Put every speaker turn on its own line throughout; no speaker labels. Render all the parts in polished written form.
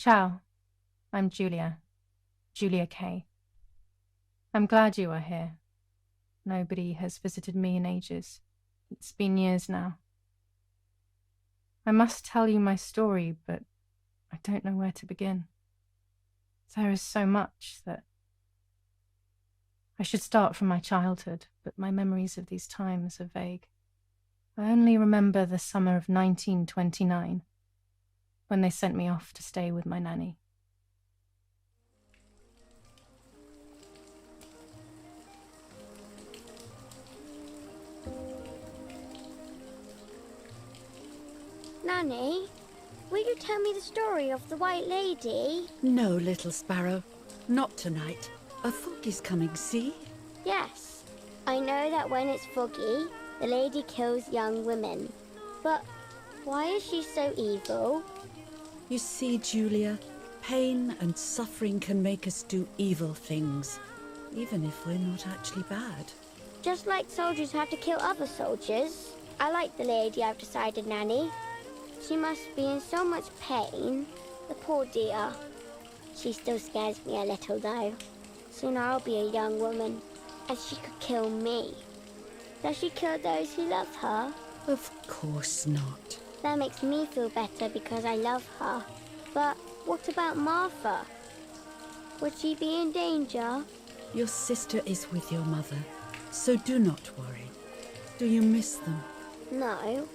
Ciao, I'm Giulia K. I'm glad you are here. Nobody has visited me in ages. It's been years now. I must tell you my story, but I don't know where to begin. There is so much that I should start from my childhood, but my memories of these times are vague. I only remember the summer of 1929, when they sent me off to stay with my nanny.
Nanny, will you tell me the story of the White Lady?
No, little sparrow. Not tonight. A fog is coming, see?
Yes. I know that when it's foggy, the lady kills young women. But why is she so evil?
You see, Giulia, pain and suffering can make us do evil things, even if we're not actually bad.
Just like soldiers have to kill other soldiers. I like the lady, I've decided, Nanny. She must be in so much pain. The poor dear. She still scares me a little, though. Soon I'll be a young woman, and she could kill me. Does she kill those who love her?
Of course not.
That makes me feel better because I love her. But what about Martha? Would she be in danger?
Your sister is with your mother, so do not worry. Do you miss them?
No.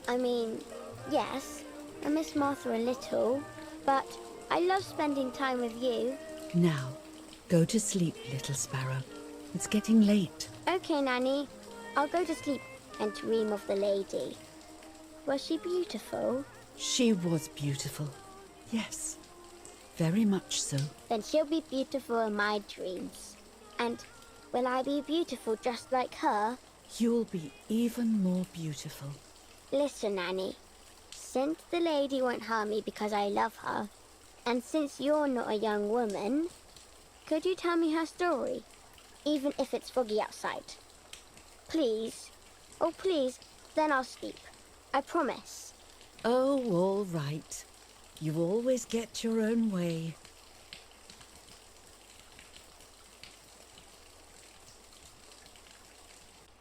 I mean, yes, I miss Martha a little, but I love spending time with you.
Now, go to sleep, little sparrow. It's getting late.
Okay, Nanny. I'll go to sleep and dream of the lady. Was she beautiful?
She was beautiful. Yes, very much so.
Then she'll be beautiful in my dreams. And will I be beautiful just like her?
You'll be even more beautiful.
Listen, Nanny. Since the lady won't harm me because I love her, and since you're not a young woman, could you tell me her story, even if it's foggy outside? Please. Oh, please, then I'll sleep. I promise.
Oh, all right. You always get your own way.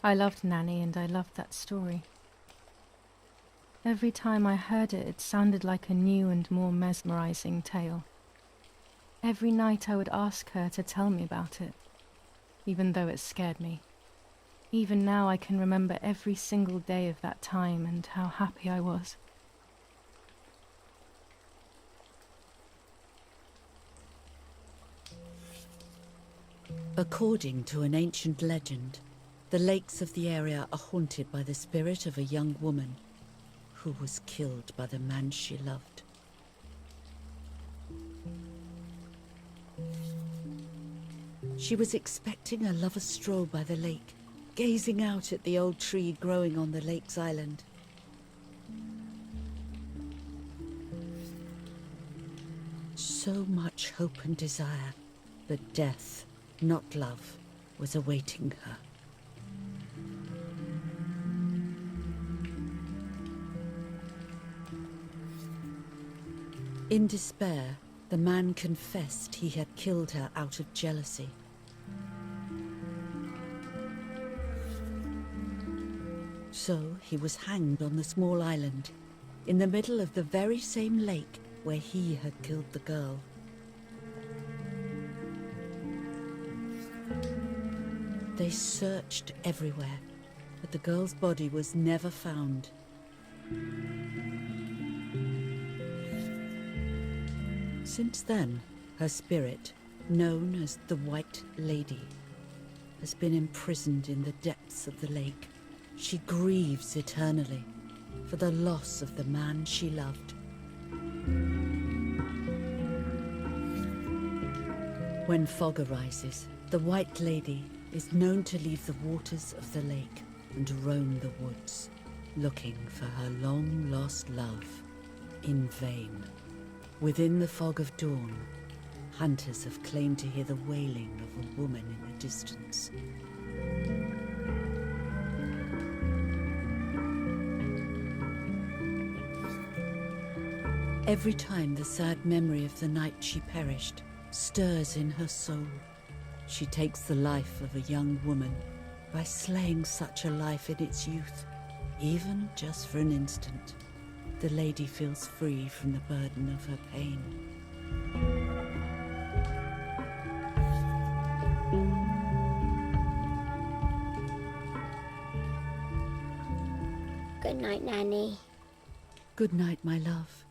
I loved Nanny and I loved that story. Every time I heard it, it sounded like a new and more mesmerizing tale. Every night I would ask her to tell me about it, even though it scared me. Even now I can remember every single day of that time and how happy I was.
According to an ancient legend, the lakes of the area are haunted by the spirit of a young woman who was killed by the man she loved. She was expecting a lover's stroll by the lake, gazing out at the old tree growing on the lake's island. So much hope and desire, but death, not love, was awaiting her. In despair, the man confessed he had killed her out of jealousy. So he was hanged on the small island, in the middle of the very same lake where he had killed the girl. They searched everywhere, but the girl's body was never found. Since then, her spirit, known as the White Lady, has been imprisoned in the depths of the lake. She grieves eternally for the loss of the man she loved. When fog arises, the White Lady is known to leave the waters of the lake and roam the woods, looking for her long-lost love in vain. Within the fog of dawn, hunters have claimed to hear the wailing of a woman in the distance. Every time the sad memory of the night she perished stirs in her soul, she takes the life of a young woman by slaying such a life in its youth. Even just for an instant, the lady feels free from the burden of her pain.
Good night, Nanny.
Good night, my love.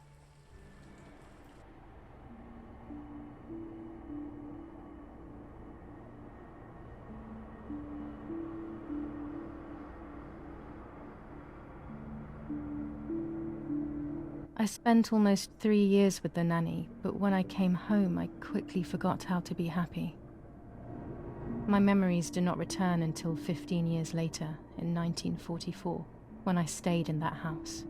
I spent almost 3 years with the nanny, but when I came home, I quickly forgot how to be happy. My memories do not return until 15 years later, in 1944, when I stayed in that house.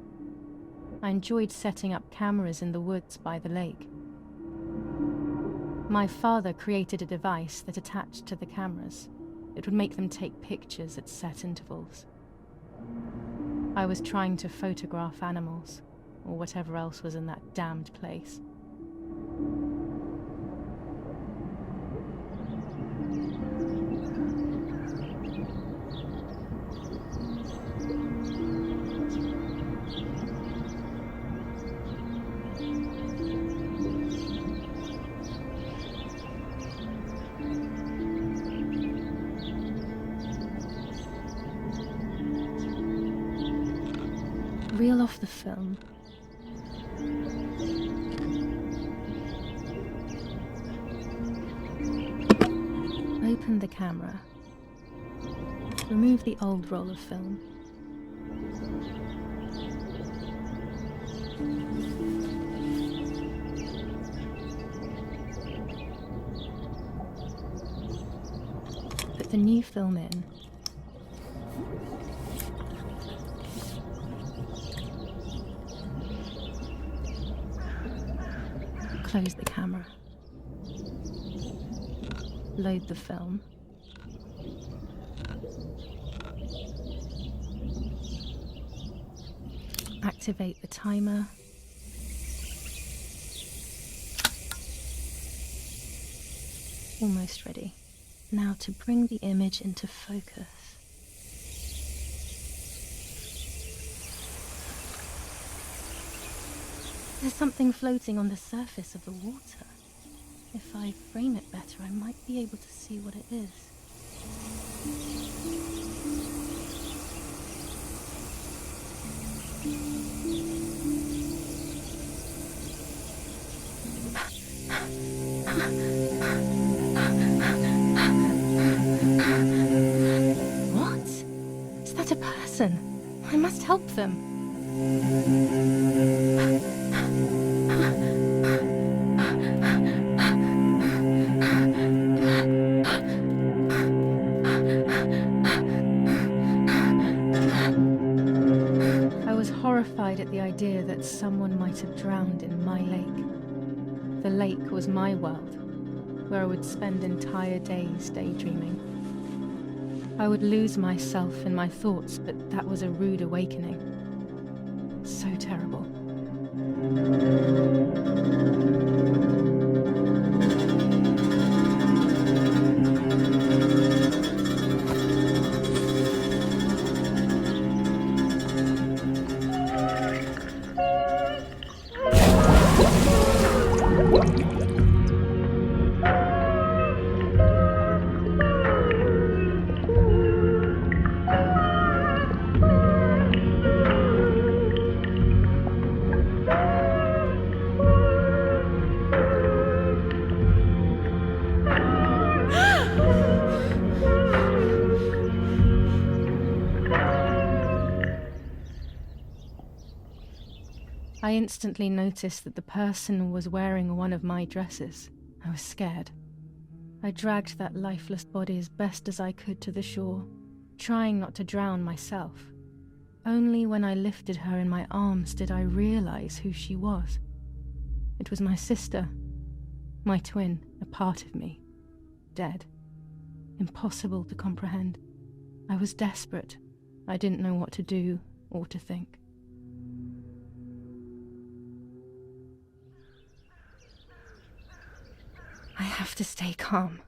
I enjoyed setting up cameras in the woods by the lake. My father created a device that attached to the cameras. It would make them take pictures at set intervals. I was trying to photograph animals, or whatever else was in that damned place. Reel off the film. Open the camera. Remove the old roll of film. Put the new film in. Close the camera. Load the film. Activate the timer. Almost ready. Now to bring the image into focus. There's something floating on the surface of the water. If I frame it better, I might be able to see what it is. What? Is that a person? I must help them. Horrified at the idea that someone might have drowned in my lake. The lake was my world, where I would spend entire days daydreaming. I would lose myself in my thoughts, but that was a rude awakening. So terrible. I instantly noticed that the person was wearing one of my dresses. I was scared. I dragged that lifeless body as best as I could to the shore, trying not to drown myself. Only when I lifted her in my arms did I realize who she was. It was my sister, my twin, a part of me, dead. Impossible to comprehend. I was desperate. I didn't know what to do or to think. have to stay calm.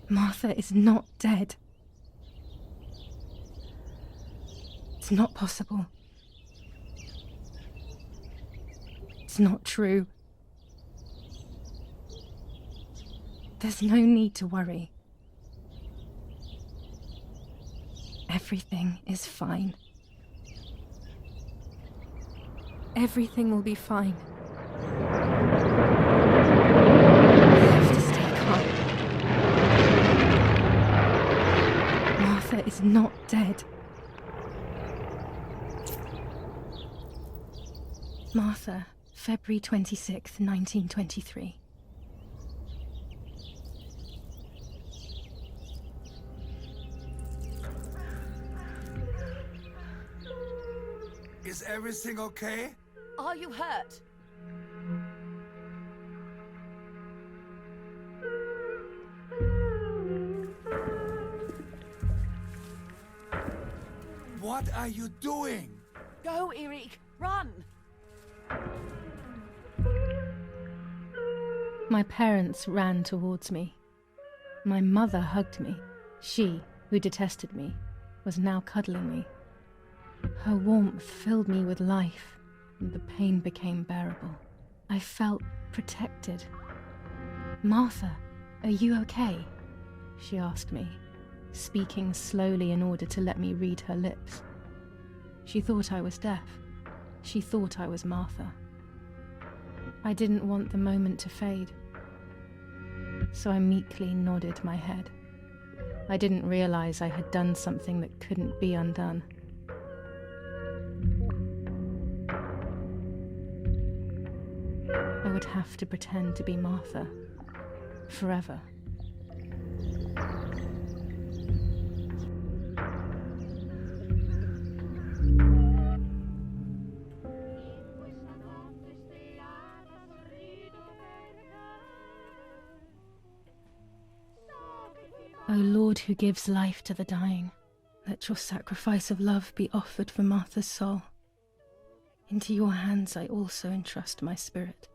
Martha is not dead. It's not possible. It's not true. There's no need to worry. Everything is fine. Everything will be fine. You have to stay calm. Martha is not dead. Martha, February 26th, 1923.
Is everything okay?
Are you hurt?
What are you doing?
Go, Erik, run!
My parents ran towards me. My mother hugged me. She, who detested me, was now cuddling me. Her warmth filled me with life, and the pain became bearable. I felt protected. "Martha, are you okay?" she asked me, speaking slowly in order to let me read her lips. She thought I was deaf. She thought I was Martha. I didn't want the moment to fade, so I meekly nodded my head. I didn't realize I had done something that couldn't be undone. I would have to pretend to be Martha forever. O Lord, who gives life to the dying, let your sacrifice of love be offered for Martha's soul. Into your hands I also entrust my spirit,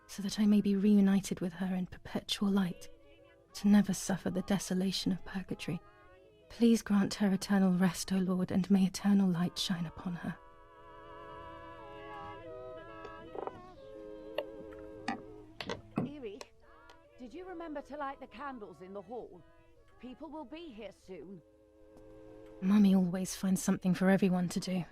so that I may be reunited with her in perpetual light, to never suffer the desolation of purgatory. Please grant her eternal rest, O Lord, and may eternal light shine upon her.
Erik, did you remember to light the candles in the hall? People will be here soon.
Mummy always finds something for everyone to do.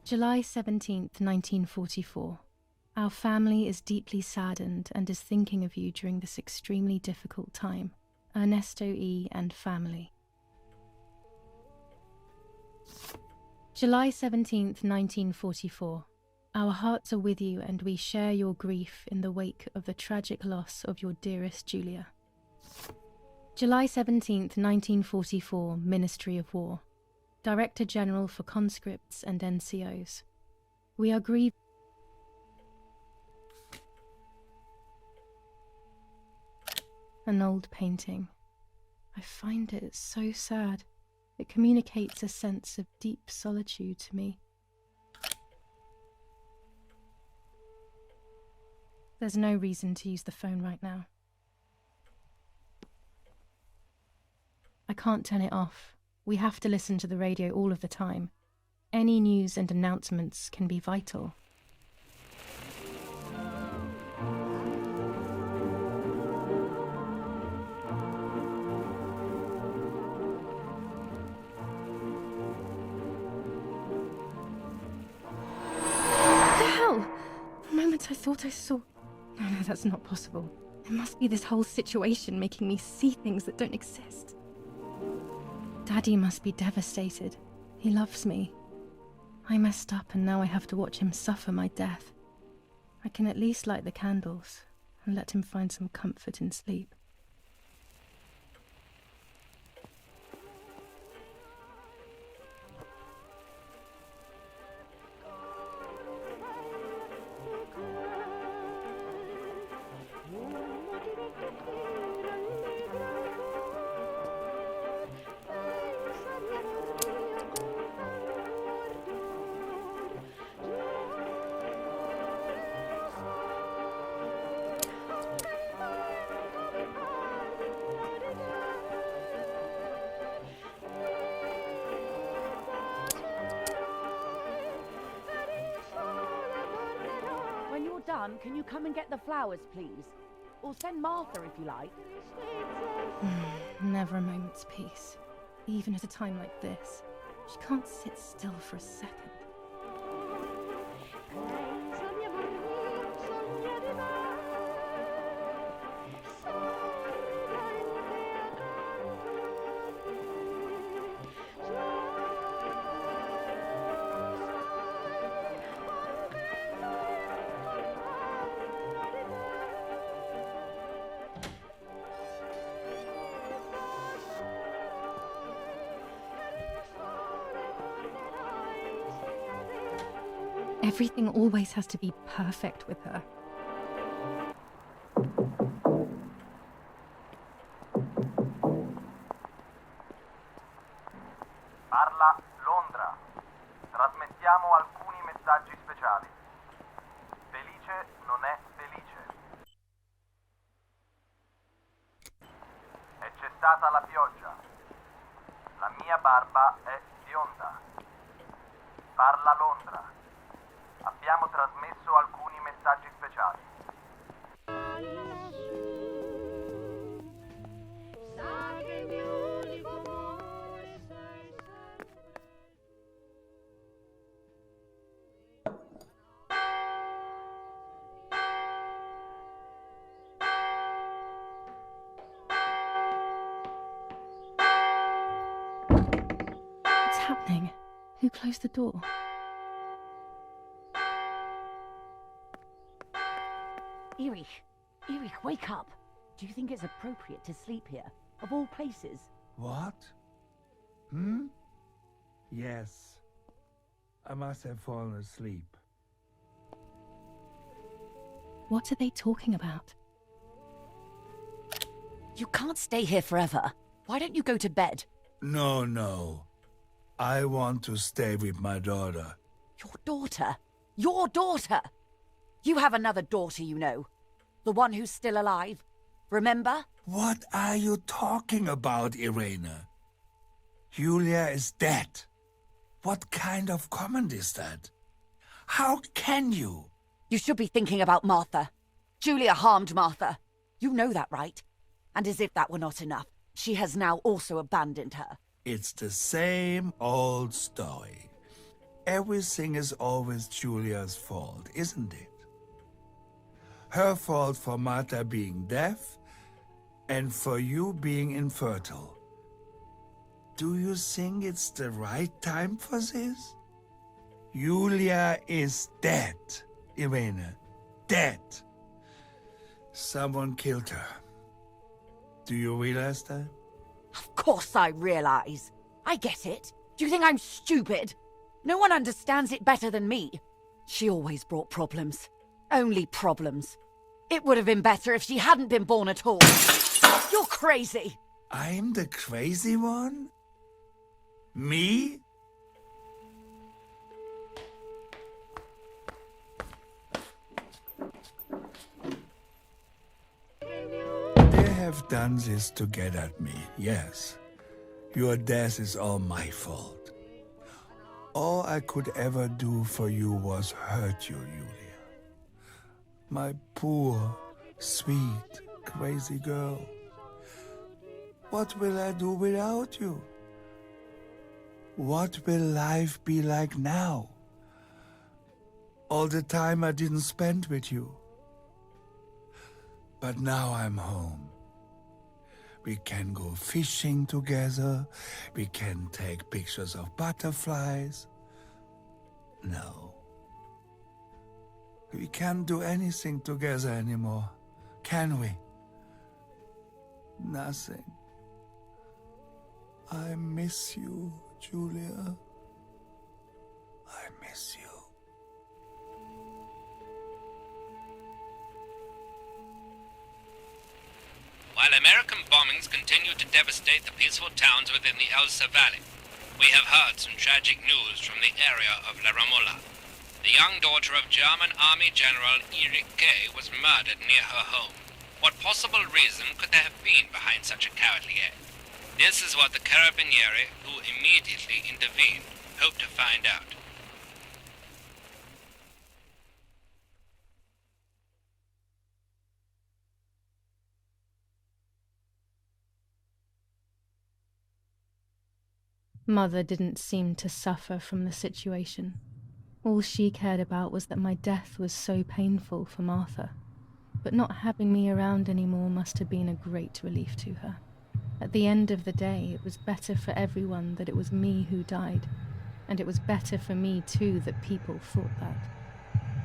July 17th, 1944. Our family is deeply saddened and is thinking of you during this extremely difficult time. Ernesto E. and family. July 17th, 1944. Our hearts are with you and we share your grief in the wake of the tragic loss of your dearest Giulia. July 17th, 1944, Ministry of War. Director General for Conscripts and NCOs. We are grieved. An old painting. I find it so sad. It communicates a sense of deep solitude to me. There's no reason to use the phone right now. I can't turn it off. We have to listen to the radio all of the time. Any news and announcements can be vital. What the hell? For a moment I thought I saw... No, that's not possible. It must be this whole situation making me see things that don't exist. Daddy must be devastated. He loves me. I messed up and now I have to watch him suffer my death. I can at least light the candles and let him find some comfort in sleep.
Son, can you come and get the flowers, please? Or send Martha if you like.
Never a moment's peace. Even at a time like this. She can't sit still for a second. Everything always has to be perfect with her.
Parla Londra. Trasmettiamo alcuni messaggi speciali. Felice non è felice. E c'è stata la pioggia. La mia barba è bionda. Parla Londra. Abbiamo trasmesso alcuni messaggi speciali.
What's happening? Who closed the door?
Erich, wake up. Do you think it's appropriate to sleep here, of all places?
What? Yes. I must have fallen asleep.
What are they talking about?
You can't stay here forever. Why don't you go to bed?
No. I want to stay with my daughter.
Your daughter? Your daughter? You have another daughter, you know. The one who's still alive. Remember?
What are you talking about, Irene? Giulia is dead. What kind of comment is that? How can you?
You should be thinking about Martha. Giulia harmed Martha. You know that, right? And as if that were not enough, she has now also abandoned her.
It's the same old story. Everything is always Giulia's fault, isn't it? Her fault for Martha being deaf, and for you being infertile. Do you think it's the right time for this? Giulia is dead, Irene. Dead. Someone killed her. Do you realize that?
Of course I realize. I get it. Do you think I'm stupid? No one understands it better than me. She always brought problems. Only problems. It would have been better if she hadn't been born at all. You're crazy.
I'm the crazy one? Me? They have done this to get at me, yes. Your death is all my fault. All I could ever do for you was hurt you, Giulia. My poor, sweet, crazy girl. What will I do without you? What will life be like now? All the time I didn't spend with you. But now I'm home. We can go fishing together. We can take pictures of butterflies. No. We can't do anything together anymore, can we? Nothing. I miss you, Giulia. I miss you.
While American bombings continue to devastate the peaceful towns within the Elsa Valley, we have heard some tragic news from the area of La Ramola. The young daughter of German Army General Erich K. was murdered near her home. What possible reason could there have been behind such a cowardly act? This is what the Carabinieri, who immediately intervened, hope to find out.
Mother didn't seem to suffer from the situation. All she cared about was that my death was so painful for Martha. But not having me around anymore must have been a great relief to her. At the end of the day, it was better for everyone that it was me who died, and it was better for me too that people thought that.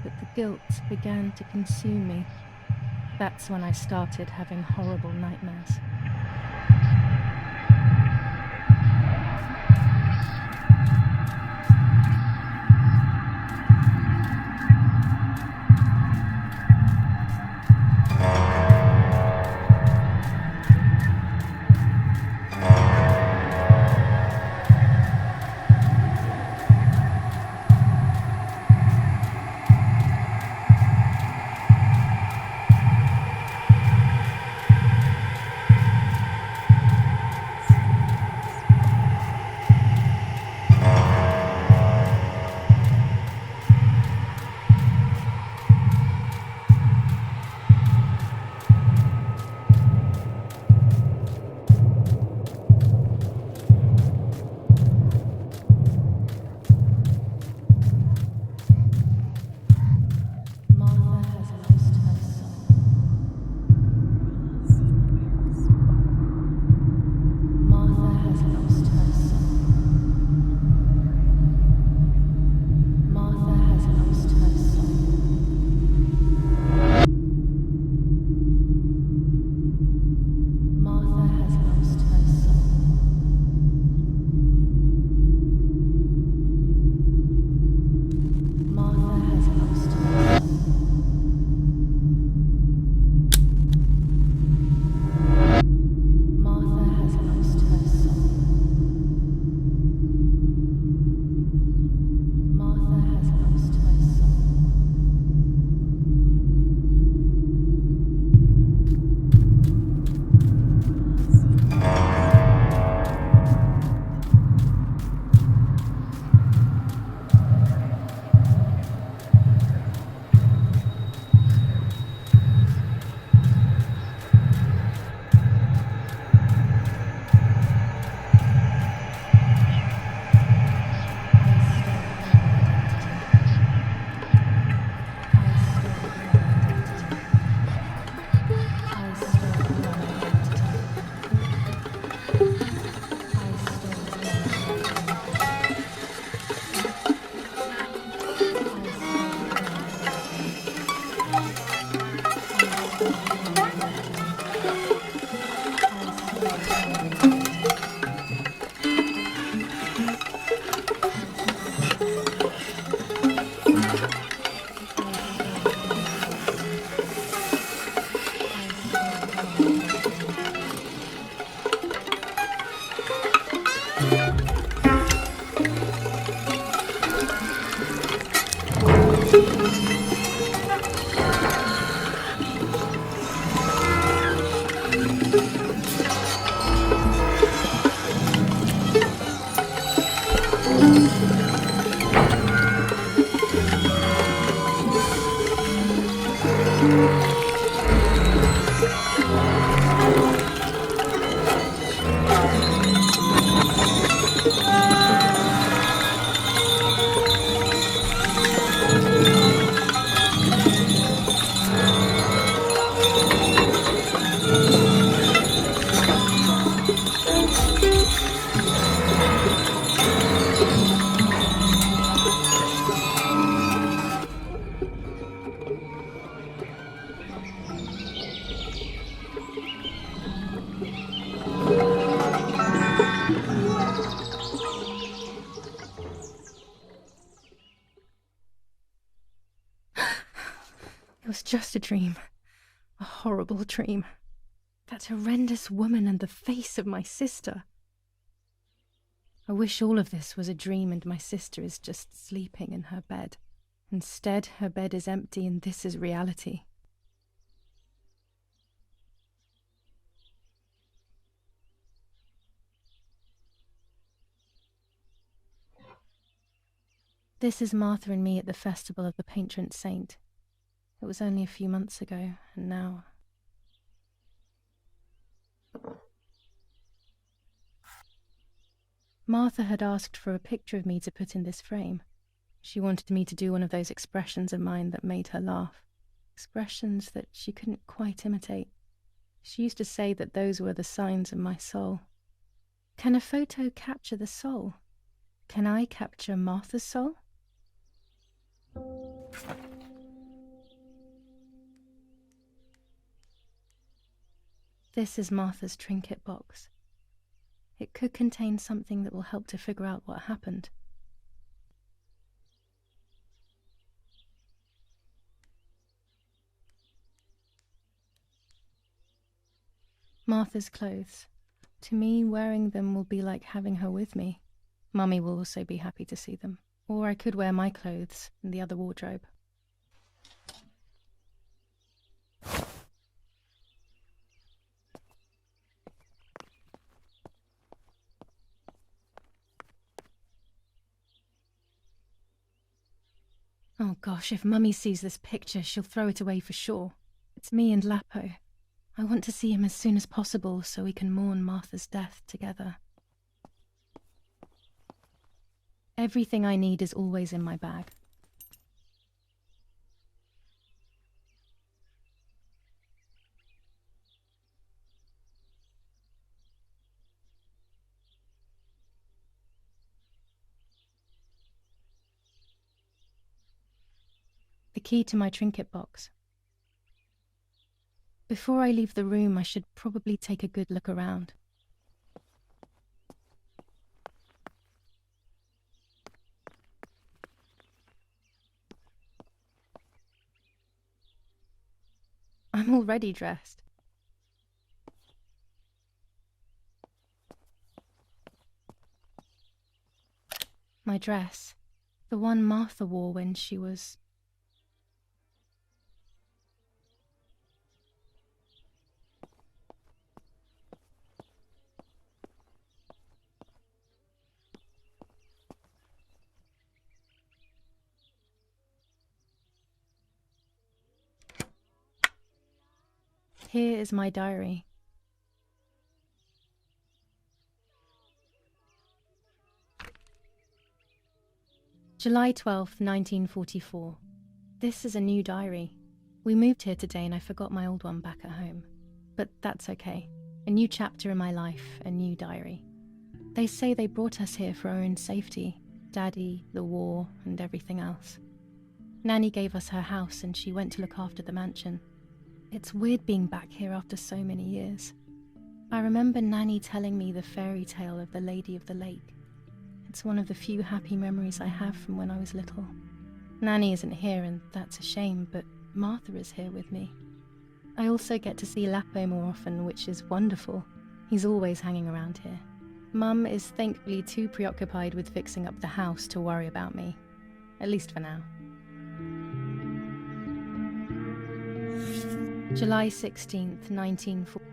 But the guilt began to consume me. That's when I started having horrible nightmares. It was just a dream. A horrible dream. That horrendous woman and the face of my sister. I wish all of this was a dream and my sister is just sleeping in her bed. Instead, her bed is empty and this is reality. This is Martha and me at the festival of the patron saint. It was only a few months ago, and now... Martha had asked for a picture of me to put in this frame. She wanted me to do one of those expressions of mine that made her laugh. Expressions that she couldn't quite imitate. She used to say that those were the signs of my soul. Can a photo capture the soul? Can I capture Martha's soul? This is Martha's trinket box. It could contain something that will help to figure out what happened. Martha's clothes. To me, wearing them will be like having her with me. Mummy will also be happy to see them. Or I could wear my clothes in the other wardrobe. Oh gosh, if Mummy sees this picture, she'll throw it away for sure. It's me and Lapo. I want to see him as soon as possible so we can mourn Martha's death together. Everything I need is always in my bag. The key to my trinket box. Before I leave the room, I should probably take a good look around. I'm already dressed. My dress, the one Martha wore when she was... Here is my diary. July 12th, 1944. This is a new diary. We moved here today and I forgot my old one back at home. But that's okay. A new chapter in my life, a new diary. They say they brought us here for our own safety. Daddy, the war, and everything else. Nanny gave us her house and she went to look after the mansion. It's weird being back here after so many years. I remember Nanny telling me the fairy tale of the Lady of the Lake. It's one of the few happy memories I have from when I was little. Nanny isn't here and that's a shame, but Martha is here with me. I also get to see Lapo more often, which is wonderful. He's always hanging around here. Mum is thankfully too preoccupied with fixing up the house to worry about me. At least for now. July 16th, 1940.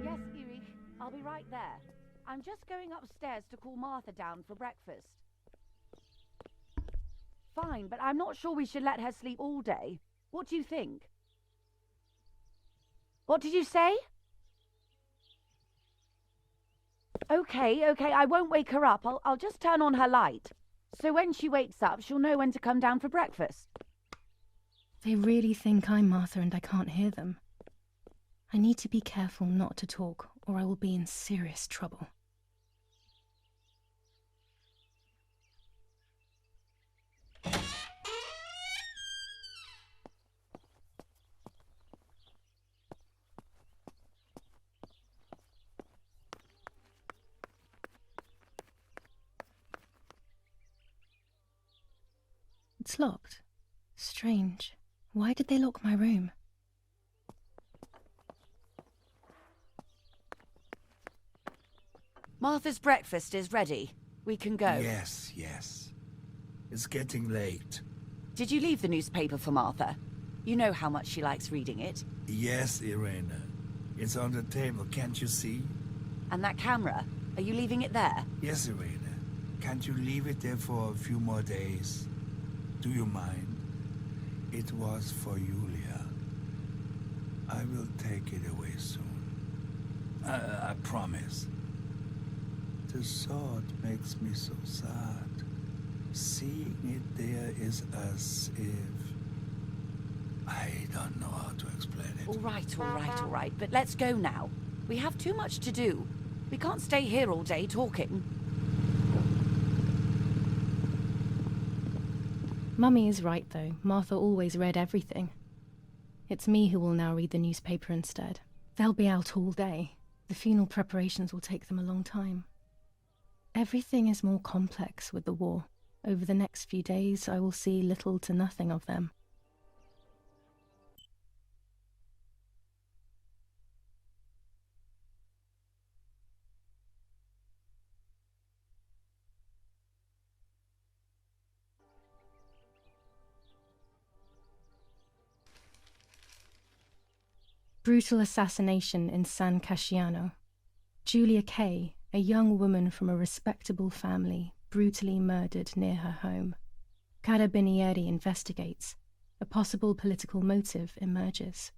Yes, Erich, I'll be right there. I'm just going upstairs to call Martha down for breakfast. Fine, but I'm not sure we should let her sleep all day. What do you think? What did you say? Okay, I won't wake her up. I'll just turn on her light. So when she wakes up, she'll know when to come down for breakfast.
They really think I'm Martha and I can't hear them. I need to be careful not to talk, or I will be in serious trouble. It's locked. Strange. Why did they lock my room?
Martha's breakfast is ready. We can go.
Yes. It's getting late.
Did you leave the newspaper for Martha? You know how much she likes reading it.
Yes, Irena. It's on the table, can't you see?
And that camera? Are you leaving it there?
Yes, Irena. Can't you leave it there for a few more days? Do you mind? It was for Giulia. I will take it away soon. I promise. the thought makes me so sad. Seeing it there is as if... I don't know how to explain it.
All right, but let's go now. We have too much to do. We can't stay here all day talking.
Mummy is right, though. Martha always read everything. It's me who will now read the newspaper instead. They'll be out all day. The funeral preparations will take them a long time. Everything is more complex with the war. Over the next few days, I will see little to nothing of them. Brutal assassination in San Casciano. Giulia K., a young woman from a respectable family, brutally murdered near her home. Carabinieri investigates. A possible political motive emerges.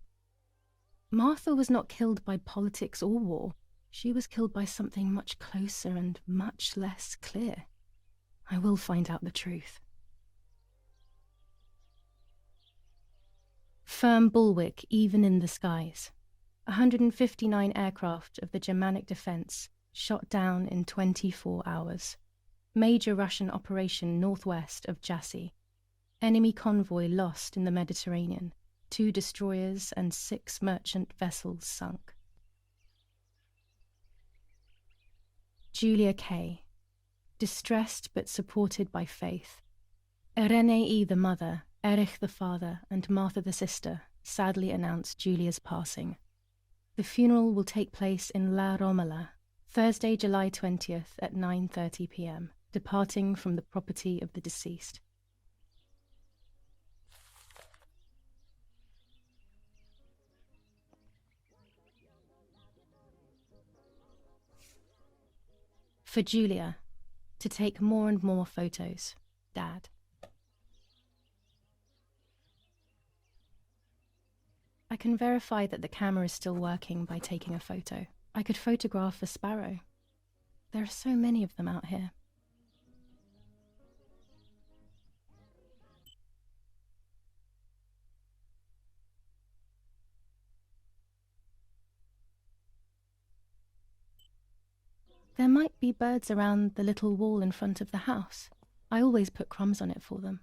Martha was not killed by politics or war. She was killed by something much closer and much less clear. I will find out the truth. Firm bulwark even in the skies. 159 aircraft of the Germanic defense shot down in 24 hours. Major Russian operation northwest of Jassy. Enemy convoy lost in the Mediterranean. 2 destroyers and 6 merchant vessels sunk. Giulia K. Distressed but supported by faith. Irenei the mother, Erich the father, and Martha the sister sadly announced Giulia's passing. The funeral will take place in La Romola, Thursday, July 20th at 9:30 p.m., departing from the property of the deceased. For Giulia, to take more and more photos, Dad. I can verify that the camera is still working by taking a photo. I could photograph a sparrow. There are so many of them out here. There might be birds around the little wall in front of the house. I always put crumbs on it for them.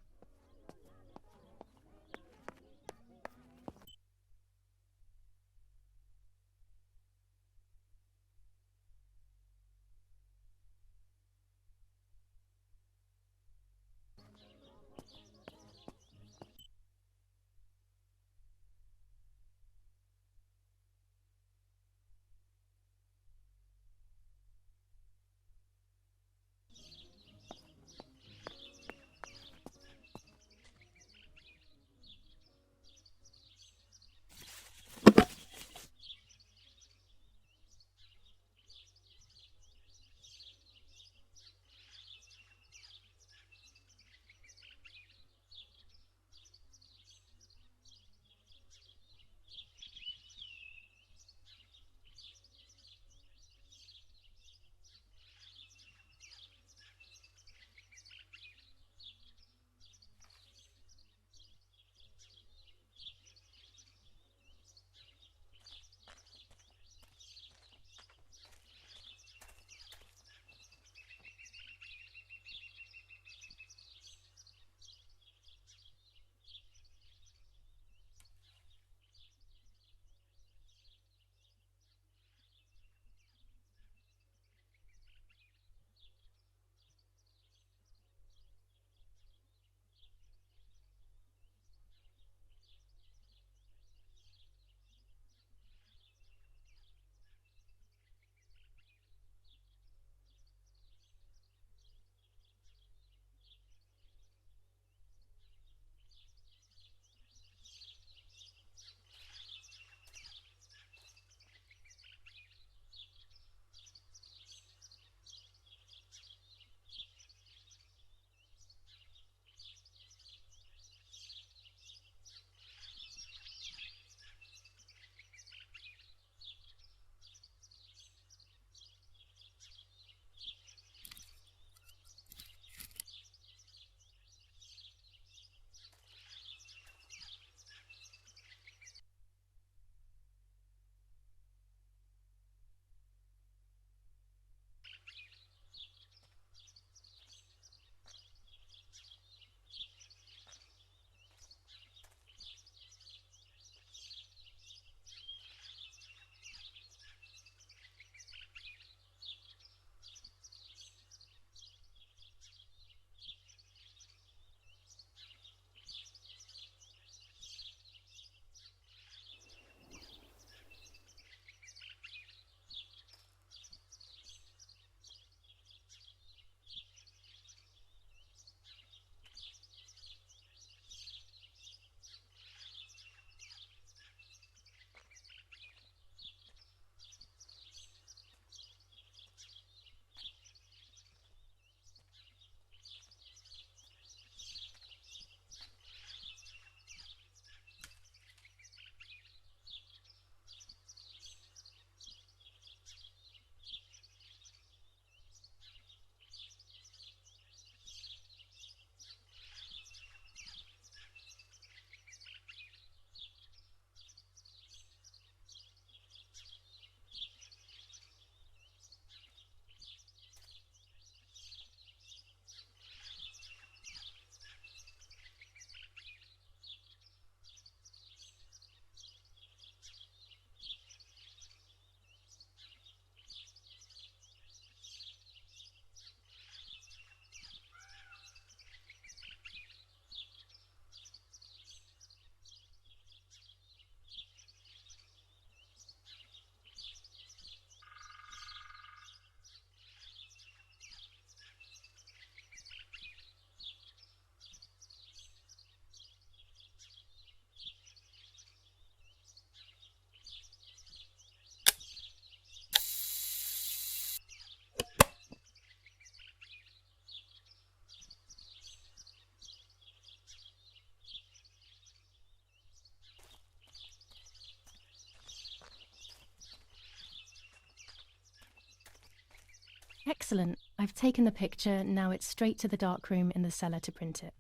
Excellent. I've taken the picture, now it's straight to the darkroom in the cellar to print it.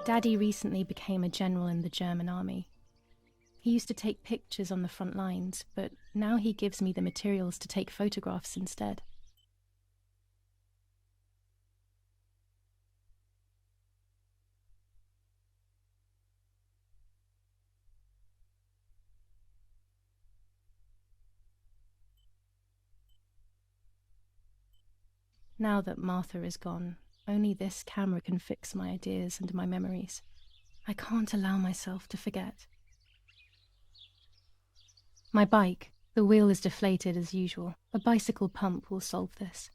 Daddy recently became a general in the German army. He used to take pictures on the front lines, but now he gives me the materials to take photographs instead. Now that Martha is gone, only this camera can fix my ideas and my memories. I can't allow myself to forget. My bike, the wheel is deflated as usual. A bicycle pump will solve this.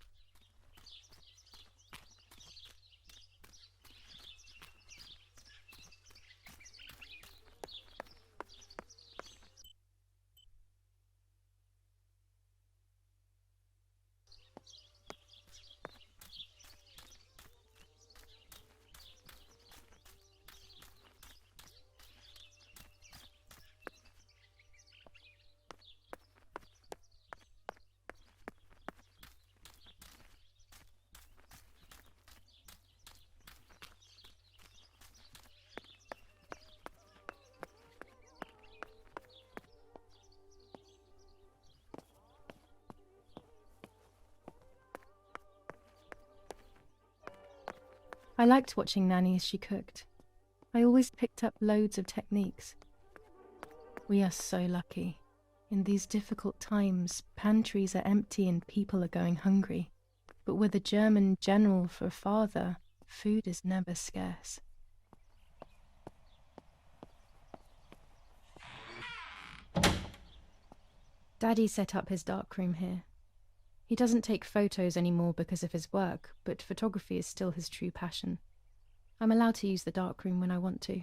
I liked watching Nanny as she cooked. I always picked up loads of techniques. We are so lucky. In these difficult times, pantries are empty and people are going hungry. But with a German general for a father, food is never scarce. Daddy set up his darkroom here. He doesn't take photos anymore because of his work, but photography is still his true passion. I'm allowed to use the darkroom when I want to.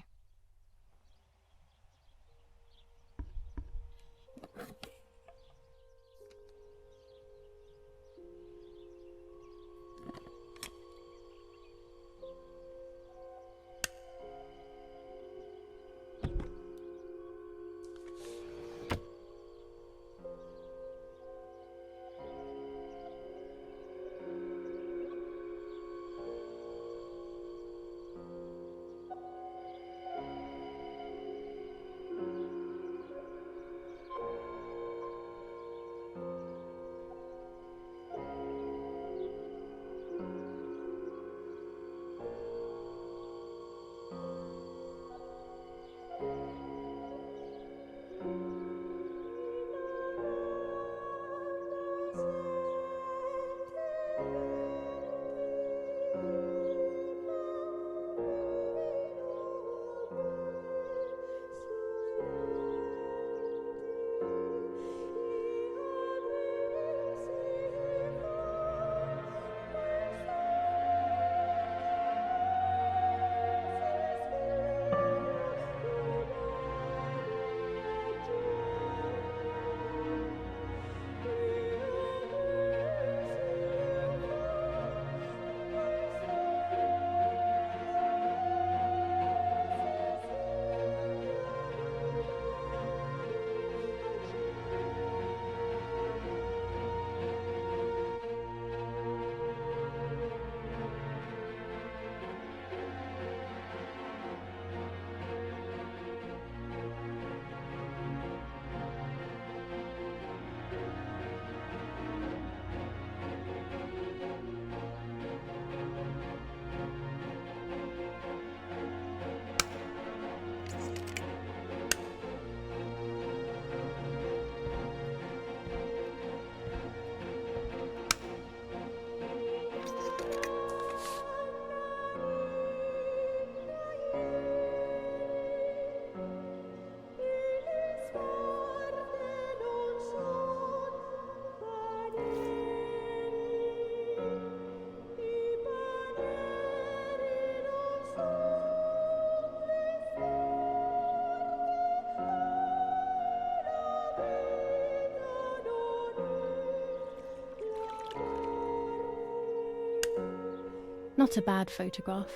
Not a bad photograph.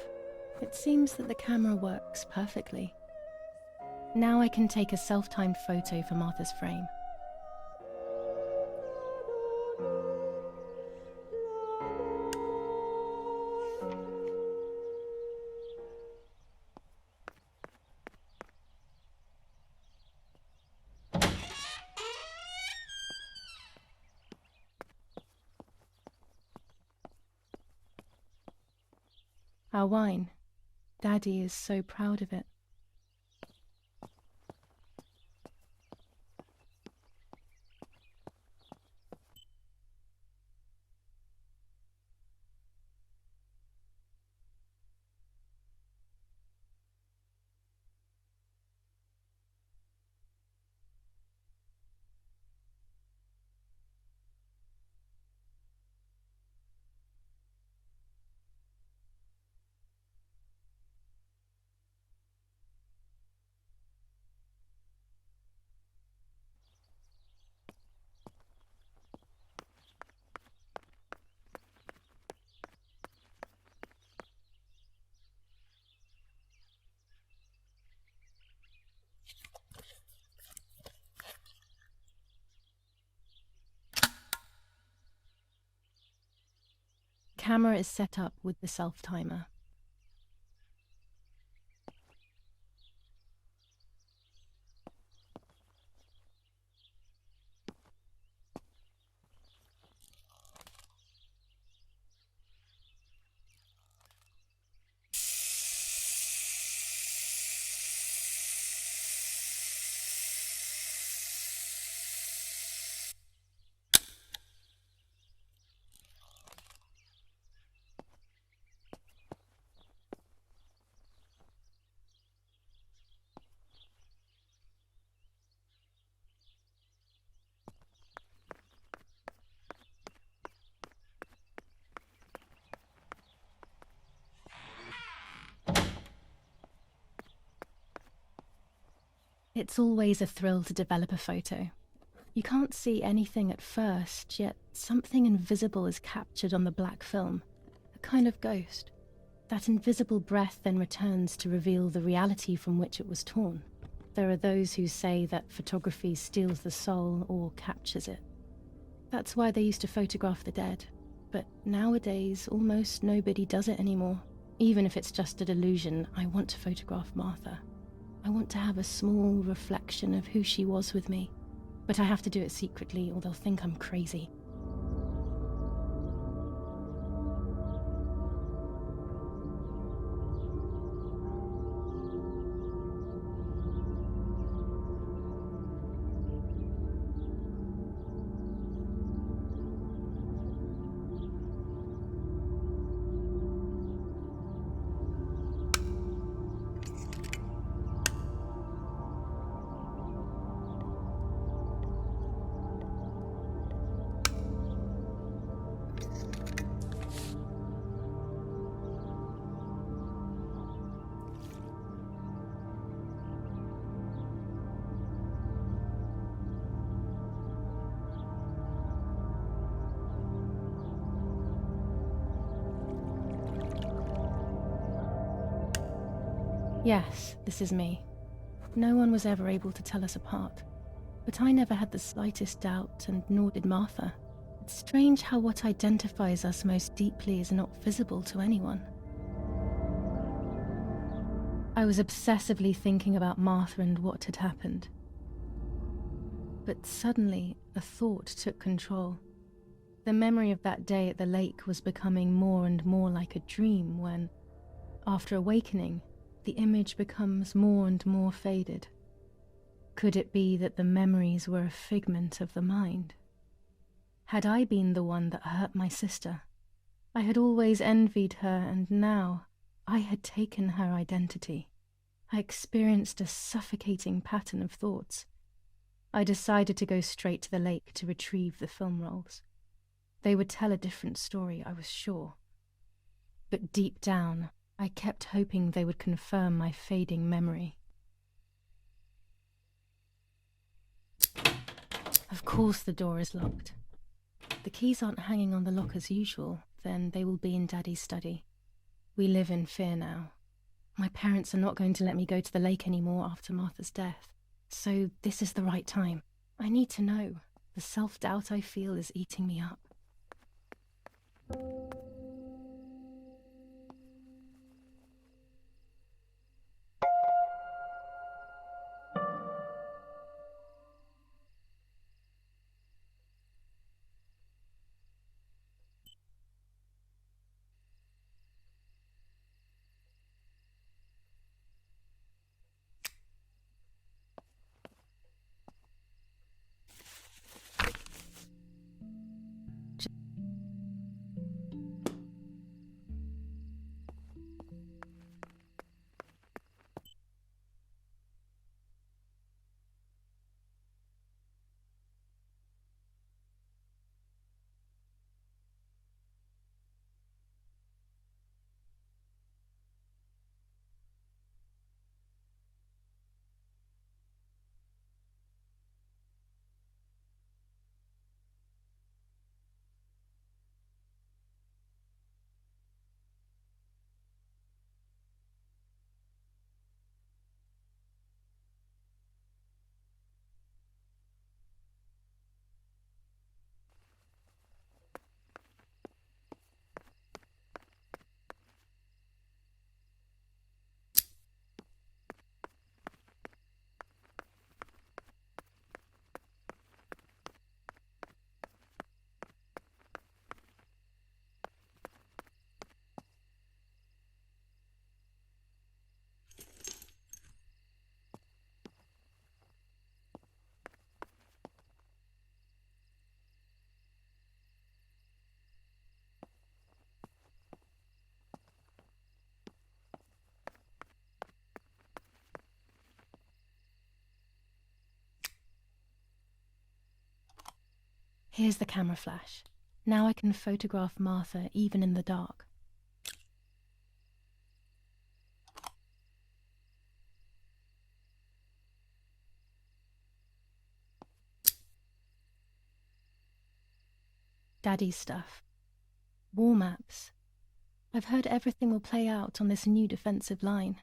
It seems that the camera works perfectly. Now I can take a self-timed photo for Martha's frame. Our wine. Daddy is so proud of it. Camera is set up with the self-timer. It's always a thrill to develop a photo. You can't see anything at first, yet something invisible is captured on the black film, a kind of ghost. That invisible breath then returns to reveal the reality from which it was torn. There are those who say that photography steals the soul or captures it. That's why they used to photograph the dead. But nowadays, almost nobody does it anymore. Even if it's just a delusion, I want to photograph Martha. I want to have a small reflection of who she was with me. But I have to do it secretly or they'll think I'm crazy. Yes, this is me. No one was ever able to tell us apart. But I never had the slightest doubt, and nor did Martha. It's strange how what identifies us most deeply is not visible to anyone. I was obsessively thinking about Martha and what had happened. But suddenly, a thought took control. The memory of that day at the lake was becoming more and more like a dream when, after awakening, the image becomes more and more faded. Could it be that the memories were a figment of the mind? Had I been the one that hurt my sister? I had always envied her, and now I had taken her identity. I experienced a suffocating pattern of thoughts. I decided to go straight to the lake to retrieve the film rolls. They would tell a different story, I was sure. But deep down, I kept hoping they would confirm my fading memory. Of course the door is locked. The keys aren't hanging on the lock as usual, then they will be in Daddy's study. We live in fear now. My parents are not going to let me go to the lake anymore after Martha's death. So this is the right time. I need to know. The self-doubt I feel is eating me up. Here's the camera flash. Now I can photograph Martha even in the dark. Daddy's stuff. War maps. I've heard everything will play out on this new defensive line.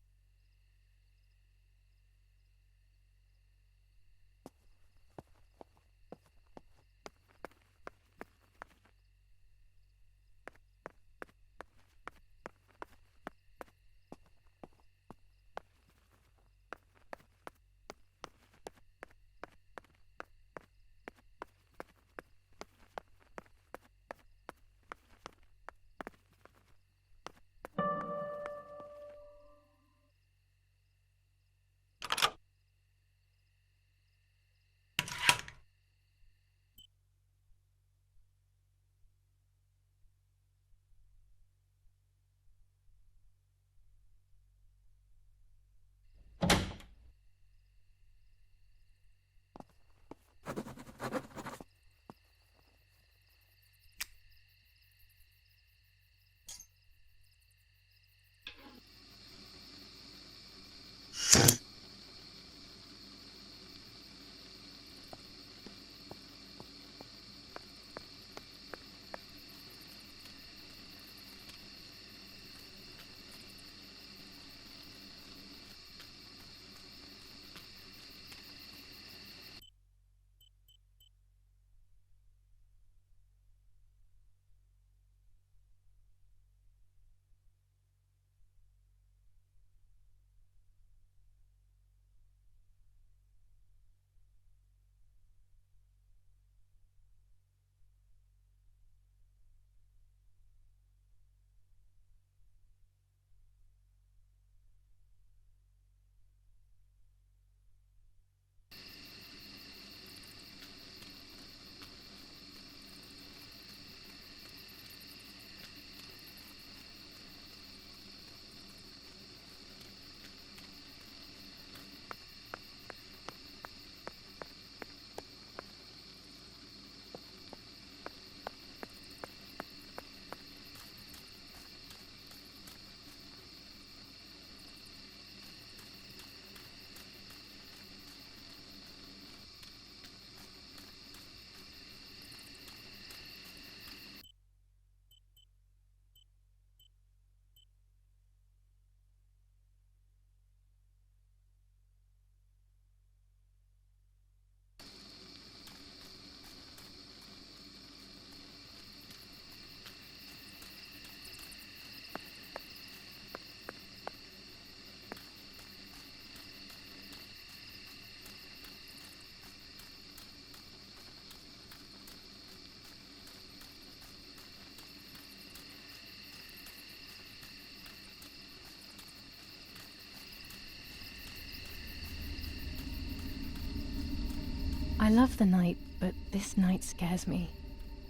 I love the night, but this night scares me.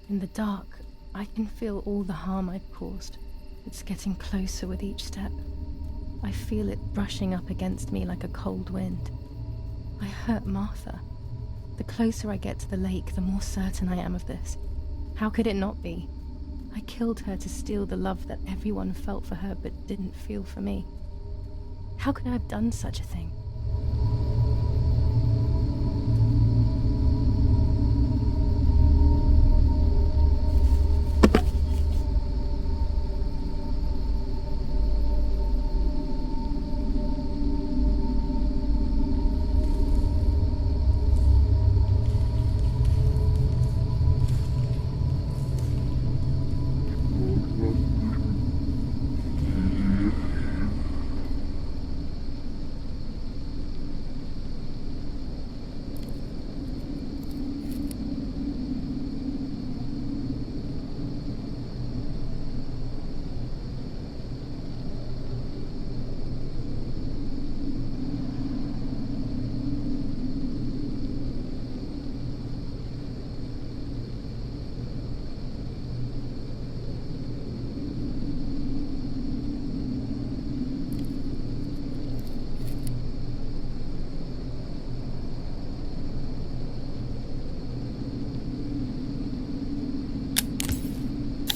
In the dark, I can feel all the harm I've caused. It's getting closer with each step. I feel it brushing up against me like a cold wind. I hurt Martha. The closer I get to the lake, the more certain I am of this. How could it not be? I killed her to steal the love that everyone felt for her but didn't feel for me. How could I have done such a thing?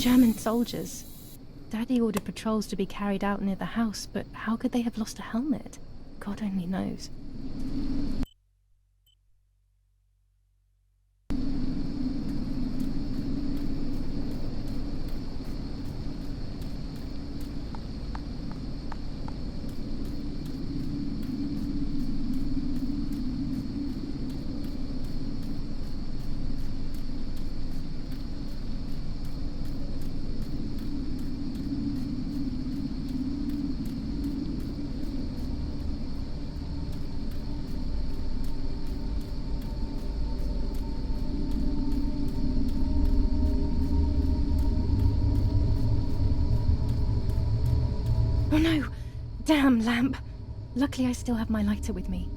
German soldiers. Daddy ordered patrols to be carried out near the house, but how could they have lost a helmet? God only knows. Oh no! Damn lamp! Luckily I still have my lighter with me.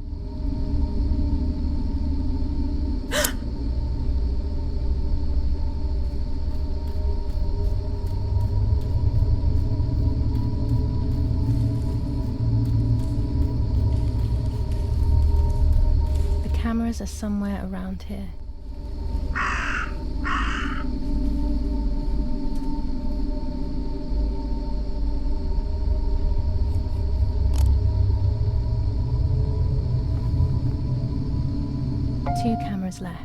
The cameras are somewhere around here. Two cameras left.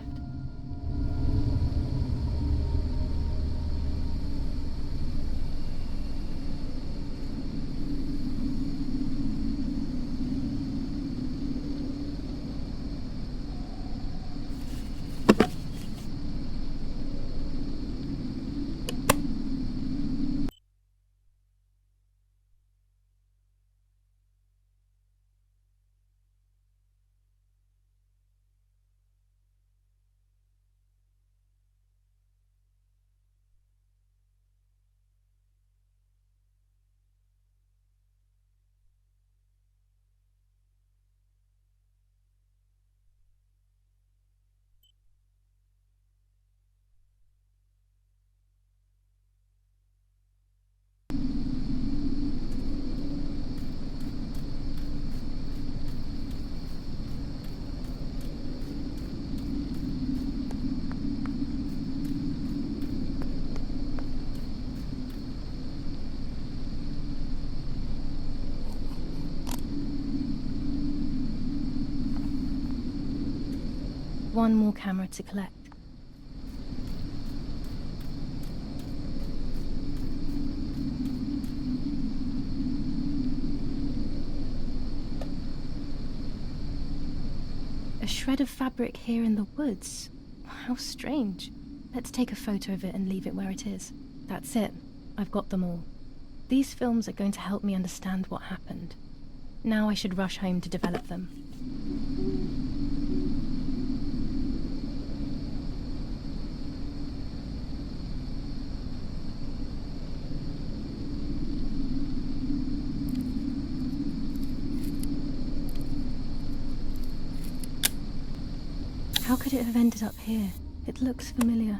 One more camera to collect. A shred of fabric here in the woods. How strange. Let's take a photo of it and leave it where it is. That's it. I've got them all. These films are going to help me understand what happened. Now I should rush home to develop them. How could it have ended up here? It looks familiar.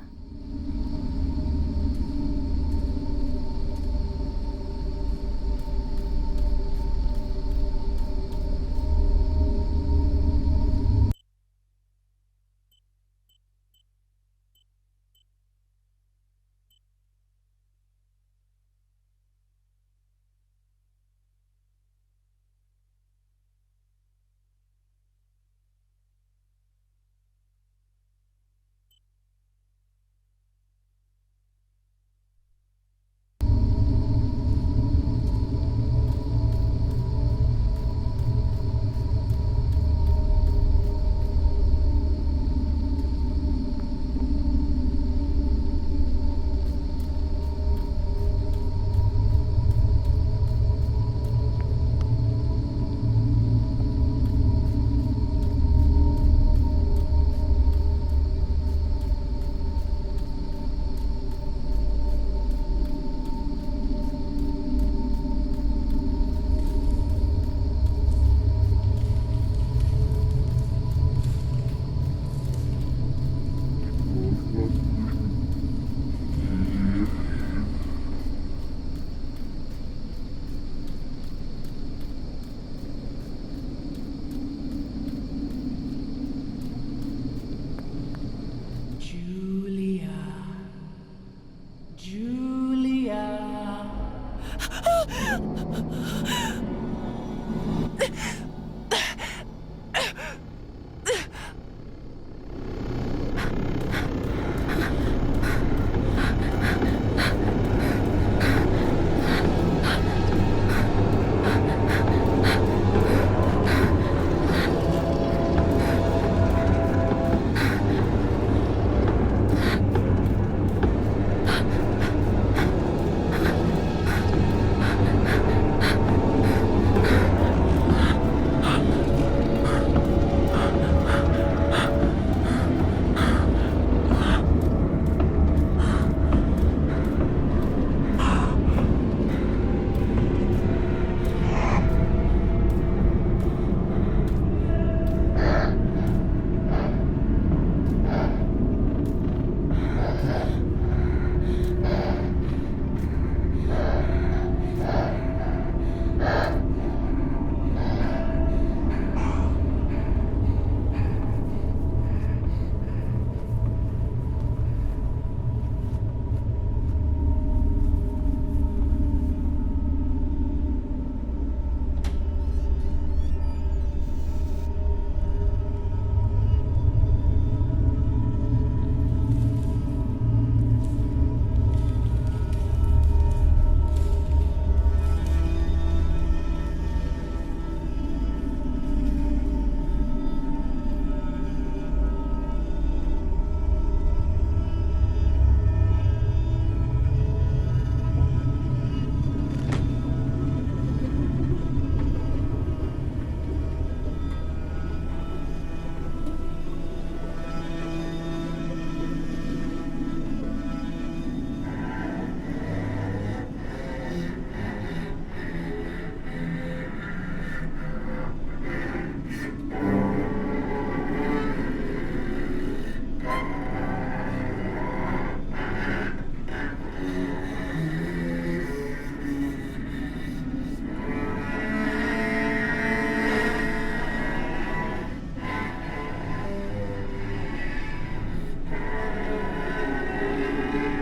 Giulia. you.